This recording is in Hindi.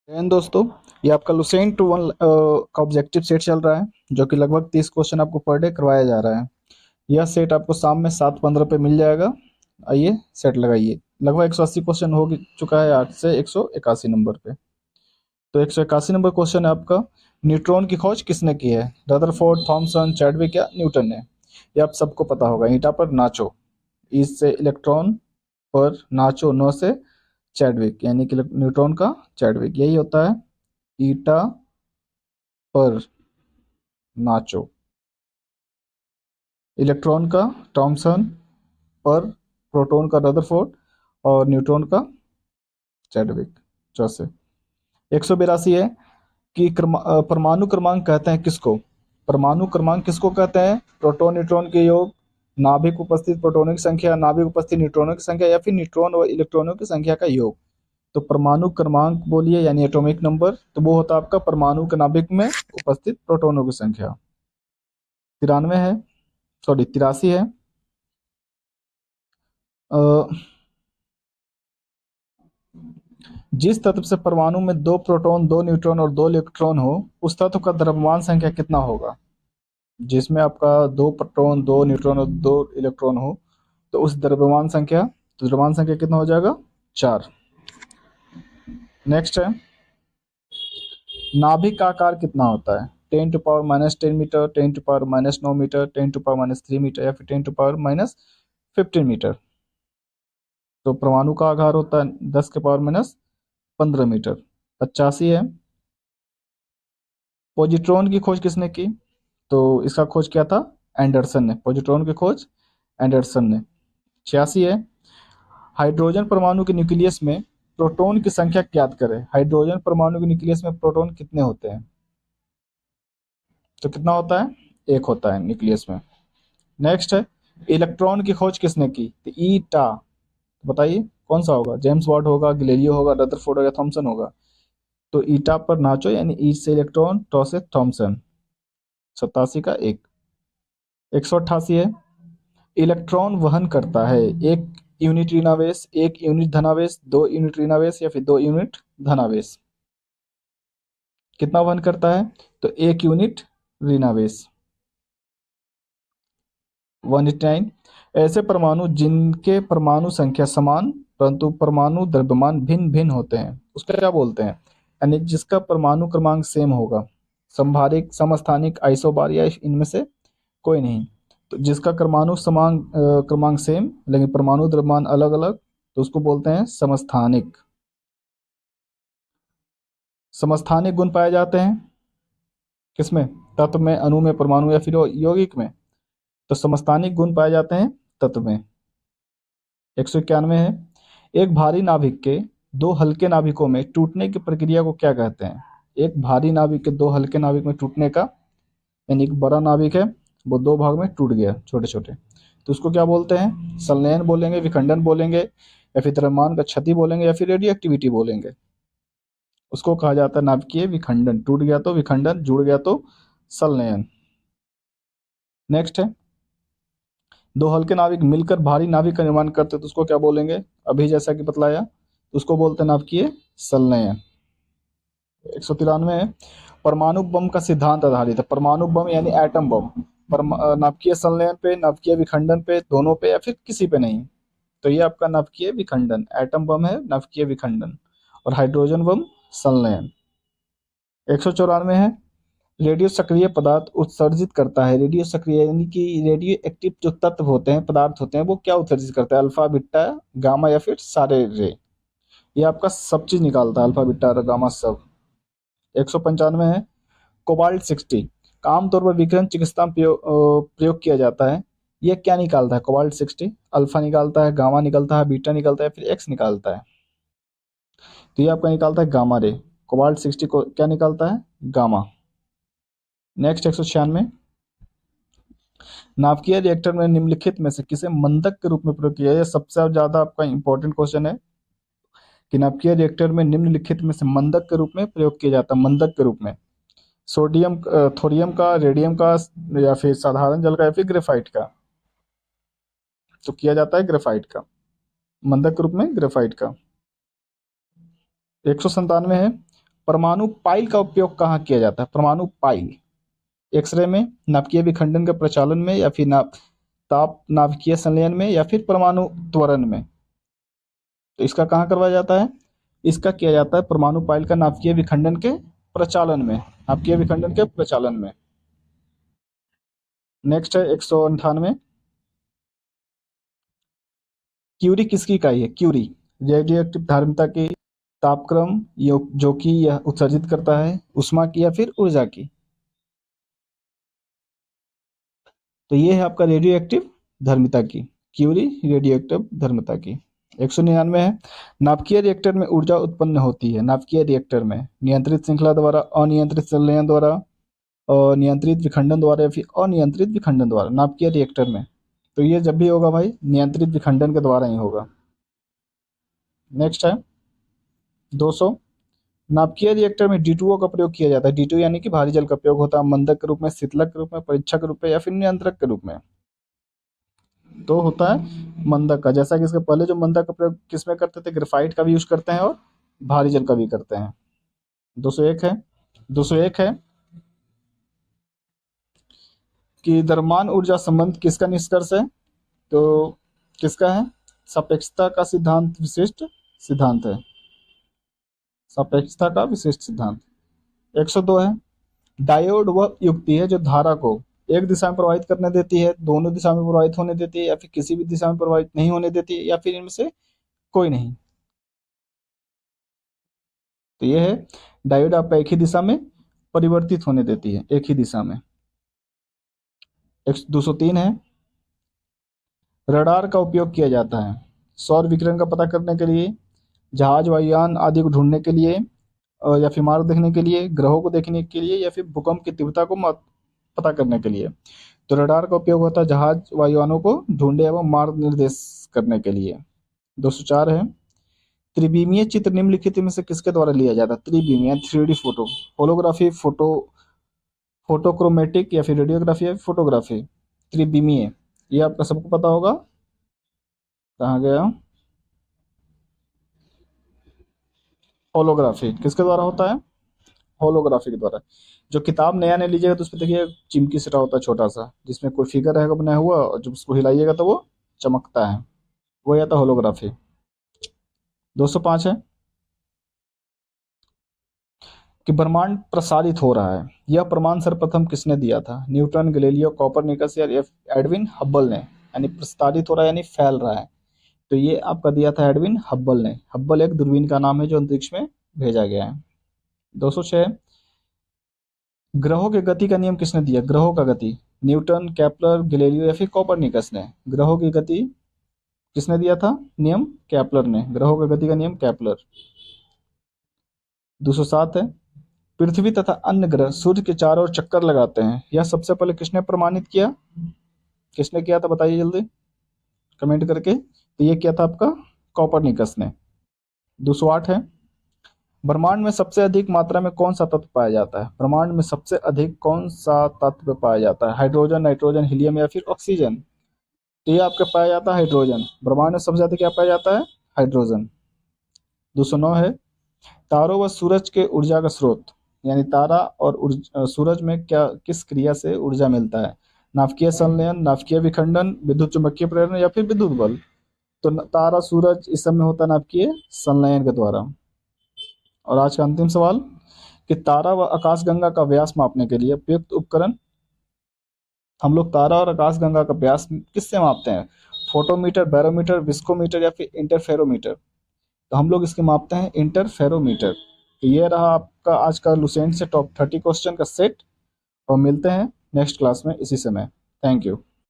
एंड दोस्तों, ये आपका लुसेंट वन का ऑब्जेक्टिव सेट चल रहा है जो कि लगभग 30 क्वेश्चन आपको पर डे करवाया जा रहा है। यह सेट आपको शाम में 7:15 पे मिल जाएगा। आइए सेट लगाइए। लगभग 180 क्वेश्चन हो चुका है आज से 181 नंबर पे। तो 181 नंबर क्वेश्चन है आपका, न्यूट्रॉन की खोज किसने की है? रदरफोर्ड, थॉमसन, चैडविक या न्यूटन ने? ये आप सबको पता होगा। ईटा पर नाचो, ईज से इलेक्ट्रॉन, पर नाचो, नो से चैडविक, यानी कि न्यूट्रॉन का चैडविक, यही होता है। ईटा पर नाचो, इलेक्ट्रॉन का थॉमसन, पर प्रोटॉन का रदरफोर्ड और न्यूट्रॉन का चैडविक। चौसे 182 है कि परमाणु क्रमांक कहते हैं किसको? परमाणु क्रमांक किसको कहते हैं? प्रोटॉन न्यूट्रॉन के योग, नाभिक उपस्थित प्रोटॉनों की संख्या, नाभिक उपस्थित न्यूट्रॉनों की संख्या, या फिर न्यूट्रॉन और इलेक्ट्रॉनों की संख्या का योग। तो परमाणु क्रमांक बोलिए, यानी एटॉमिक नंबर, तो वो होता है आपका परमाणु के नाभिक में उपस्थित प्रोटॉनों की संख्या। 93 है, सॉरी 83 है। अ, जिस तत्व से परमाणु में 2 प्रोटॉन, 2 न्यूट्रॉन और 2 इलेक्ट्रॉन हो, उस तत्व का द्रव्यमान संख्या कितना होगा? जिसमें आपका 2 प्रोटॉन, 2 न्यूट्रॉन और 2 इलेक्ट्रॉन हो, तो उस द्रव्यमान संख्या, तो द्रव्यमान संख्या कितना हो जाएगा? 4। नेक्स्ट है, नाभिक का आकार कितना होता है? 10⁻10 मीटर, 10⁻9 मीटर, 10⁻3 मीटर, या फिर 10⁻15 मीटर। तो परमाणु का आकार होता है 10⁻15 मीटर। 85 है, पॉजिट्रॉन की खोज किसने की? तो इसका खोज किया था एंडरसन ने। पॉजिट्रॉन की खोज एंडरसन ने। 86 है, हाइड्रोजन परमाणु के न्यूक्लियस में प्रोटॉन की संख्या ज्ञात करें। हाइड्रोजन परमाणु के न्यूक्लियस में प्रोटॉन कितने होते हैं? तो कितना होता है? एक होता है न्यूक्लियस में। नेक्स्ट है, इलेक्ट्रॉन की खोज किसने की? तो ईटा। बताइए कौन सा होगा? जेम्स वाट होगा, गैलीलियो होगा, रदरफोर्ड होगा, थॉमसन होगा? तो ईटा पर नाचो, यानी ई से इलेक्ट्रॉन, टॉ से थॉमसन। 87 का एक। 188 है, इलेक्ट्रॉन वहन करता है एक यूनिट ऋणावेश, एक यूनिट धनावेश, 2 यूनिट ऋणावेश, या फिर 2 यूनिट धनावेश? कितना वहन करता है? तो 1 यूनिट ऋणावेश। 189, ऐसे परमाणु जिनके परमाणु संख्या समान परंतु परमाणु द्रव्यमान भिन्न भिन्न होते हैं, उसका क्या बोलते हैं? यानी जिसका परमाणु क्रमांक सेम होगा। संभारिक, समस्थानिक, आइसोबार, या इनमें से कोई नहीं। तो जिसका परमाणु समान क्रमांक सेम लेकिन परमाणु द्रव्यमान अलग अलग, तो उसको बोलते हैं समस्थानिक। समस्थानिक गुण पाए जाते हैं किसमें? तत्व में, अणु में, परमाणु, या फिर यौगिक में? तो समस्थानिक गुण पाए जाते हैं तत्व में। 191 है, एक भारी नाभिक के 2 हल्के नाभिकों में टूटने की प्रक्रिया को क्या कहते हैं? एक भारी नाभिक के 2 हल्के नाभिक में टूटने का, यानी एक बड़ा नाभिक है, वो 2 भाग में टूट गया छोटे छोटे, तो उसको क्या बोलते हैं? संलयन बोलेंगे, विखंडन बोलेंगे, या फिर द्रव्यमान का क्षति बोलेंगे, या फिर रेडियो एक्टिविटी बोलेंगे? उसको कहा जाता है नाभिकीय विखंडन। टूट गया तो विखंडन, जुड़ गया तो संलयन। नेक्स्ट है, 2 हल्के नाभिक मिलकर भारी नाभिक का निर्माण करते, तो उसको क्या बोलेंगे? अभी जैसा कि बतलाया, तो उसको बोलते हैं नाभिकीय संलयन। 193 है, परमाणु बम का सिद्धांत आधारित है। परमाणु बम यानी एटम बम, नाभिकीय संलयन पे, नाभिकीय विखंडन पे, दोनों पे, या फिर किसी पे नहीं? तो ये आपका नाभिकीय विखंडन। एटम बम है नाभिकीय विखंडन, और हाइड्रोजन बम संलयन। 194 है, रेडियो सक्रिय पदार्थ उत्सर्जित करता है। रेडियो सक्रिय यानी कि रेडियो एक्टिव जो तत्व होते हैं, पदार्थ होते हैं, वो क्या उत्सर्जित करता है? अल्फा, बीटा, गामा, या फिर सारे रे? ये आपका सब चीज निकालता है, अल्फा, बीटा, गामा, सब। 195 है, कोबाल्ट 60 का आमतौर पर विकिरण चिकित्सा में प्रयोग किया जाता है। ये क्या निकालता है? कोबाल्ट 60 अल्फा निकालता है, गामा निकलता है, बीटा निकलता है, फिर एक्स निकालता है? तो ये आपका निकालता है गामा रे। कोबाल्ट 60 को क्या निकालता है? गामा। नेक्स्ट 196, नाभिकीय रिएक्टर में निम्नलिखित में से किसे मंदक के रूप में प्रयोग किया जाए? सबसे ज्यादा आपका इंपॉर्टेंट क्वेश्चन है कि नाभिकीय रिएक्टर में निम्नलिखित में से मंदक के रूप में प्रयोग किया जाता है। मंदक के रूप में सोडियम, थोरियम का, रेडियम का, या फिर साधारण जल का, या फिर ग्रेफाइट का? तो किया जाता है ग्रेफाइट का, मंदक के रूप में ग्रेफाइट का। 197 है, परमाणु पाइल का उपयोग कहाँ किया जाता है? परमाणु पाइल एक्सरे में, नाभिकीय विखंडन के प्रचालन में, या फिर ताप नाभिकीय संलयन में, या फिर परमाणु त्वरण में। तो इसका कहाँ करवाया जाता है? इसका किया जाता है परमाणु पाइल का नाभिकीय विखंडन के प्रचालन में, नाभिकीय विखंडन के प्रचालन में। नेक्स्ट है 198। क्यूरी किसकी इकाई है? क्यूरी रेडियो एक्टिव धारिता की, तापक्रम जो कि यह उत्सर्जित करता है, उष्मा की या फिर ऊर्जा की। तो ये है आपका रेडियो एक्टिव धर्मिता की, क्यूरी रेडियो एक्टिव धर्मिता की। 199 है, नाभिकीय रिएक्टर में ऊर्जा उत्पन्न होती है। नाभिकीय रिएक्टर में नियंत्रित श्रृंखला द्वारा, अनियंत्रित संलयन द्वारा, नियंत्रित विखंडन द्वारा, या फिर अनियंत्रित विखंडन द्वारा। नाभिकीय रिएक्टर में तो ये जब भी होगा भाई नियंत्रित विखंडन के द्वारा ही होगा। नेक्स्ट है 200, नाभिकीय रिएक्टर में D2O का प्रयोग किया जाता है। D2 यानी कि भारी जल का प्रयोग होता है मंदक के रूप में, शीतलक के रूप में, परीक्षक के रूप में, या फिर नियंत्रक के रूप में। तो होता है मंदक का, जैसा कि इसके पहले जो मंदक का प्रयोग किसमें करते थे? ग्रेफाइट का भी यूज करते हैं और भारी जल का भी करते हैं। 201 है कि द्रव्यमान ऊर्जा संबंध किसका निष्कर्ष है? तो किसका है? सापेक्षता का सिद्धांत विशिष्ट सिद्धांत है, सापेक्षता का विशिष्ट सिद्धांत। 102 है, डायोड वह युक्ति है जो धारा को एक दिशा में प्रवाहित करने देती है, दोनों दिशा में प्रवाहित होने देती है, या फिर किसी भी दिशा में प्रवाहित नहीं होने देती है, या फिर इनमें से कोई नहीं। तो यह है डायोड आपका एक ही दिशा में परिवर्तित होने देती है, एक ही दिशा में। 203 है, रडार का उपयोग किया जाता है सौर विकिरण का पता करने के लिए, जहाज वायुयान आदि को ढूंढने के लिए, या फिर मार्ग देखने के लिए, ग्रहों को देखने के लिए, या फिर भूकंप की तीव्रता को पता करने के लिए। तो रडार का उपयोग होता है जहाज वायुयानों को ढूंढे एवं मार्ग निर्देश करने के लिए। 204 है, त्रिविमीय चित्र निम्नलिखित में से किसके द्वारा लिया जाता है? त्रिविमीय 3D फोटो, होलोग्राफी, फोटोक्रोमेटिक, या फिर रेडियोग्राफी, या फोटोग्राफी। त्रिविमीय ये आपका सबको पता होगा, कहाँ गया? होलोग्राफी किसके द्वारा होता है? होलोग्राफी के द्वारा। जो किताब नया नया लीजिएगा तो उस पर देखिए चिमकी सिरा होता है छोटा सा, जिसमें कोई फिगर रहेगा बनाया हुआ, और जब उसको हिलाइएगा तो वो चमकता है, वो आता है होलोग्राफी। 205 है कि ब्रह्मांड प्रसारित हो रहा है, यह प्रमाण सर्वप्रथम किसने दिया था? न्यूटन, गैलीलियो, कोपरनिकस, या एडविन हब्बल ने। यानी प्रसारित हो रहा है यानी फैल रहा है, तो ये आपका दिया था एडविन हब्बल ने। हब्बल एक दूरबीन का नाम है जो अंतरिक्ष में भेजा गया है। 206, ग्रहों के गति का नियम किसने दिया? ग्रहों का गति न्यूटन, केपलर, गैलीलियो, या फिर कोपरनिकस ने। ग्रहों की गति किसने दिया था नियम? केपलर ने। ग्रहों की गति का नियम केपलर। 207 है, पृथ्वी तथा अन्य ग्रह सूर्य के चारों ओर चक्कर लगाते हैं, यह सबसे पहले किसने प्रमाणित किया? किसने किया था बताइए जल्दी कमेंट करके। तो ये किया था आपका कोपरनिकस ने। 208 है, ब्रह्मांड में सबसे अधिक मात्रा में कौन सा तत्व पाया जाता है? ब्रह्मांड में सबसे अधिक कौन सा तत्व पाया जाता है? हाइड्रोजन, नाइट्रोजन, हीलियम, या फिर ऑक्सीजन। तो ये आपका पाया जाता है हाइड्रोजन। ब्रह्मांड में सबसे ज्यादा क्या पाया जाता है? हाइड्रोजन। 209 है, तारों व सूरज के ऊर्जा का स्रोत, यानी तारा और सूरज में क्या किस क्रिया से ऊर्जा मिलता है? नाभिकीय संलयन, नाभिकीय विखंडन, विद्युत चुंबकीय प्रेरण, या फिर विद्युत बल। तो तारा, सूरज इस सब में होता है नाभिकीय संलयन के द्वारा। और आज का अंतिम सवाल कि तारा व आकाशगंगा का व्यास मापने के लिए उपयुक्त उपकरण। हम लोग तारा और आकाशगंगा का व्यास किससे मापते हैं? फोटोमीटर, बैरोमीटर, विस्कोमीटर, या फिर इंटरफेरोमीटर। तो हम लोग इसके मापते हैं इंटरफेरोमीटर। तो ये रहा आपका आज का लुसेंट से टॉप 30 क्वेश्चन का सेट, और मिलते हैं नेक्स्ट क्लास में इसी समय। Thank you.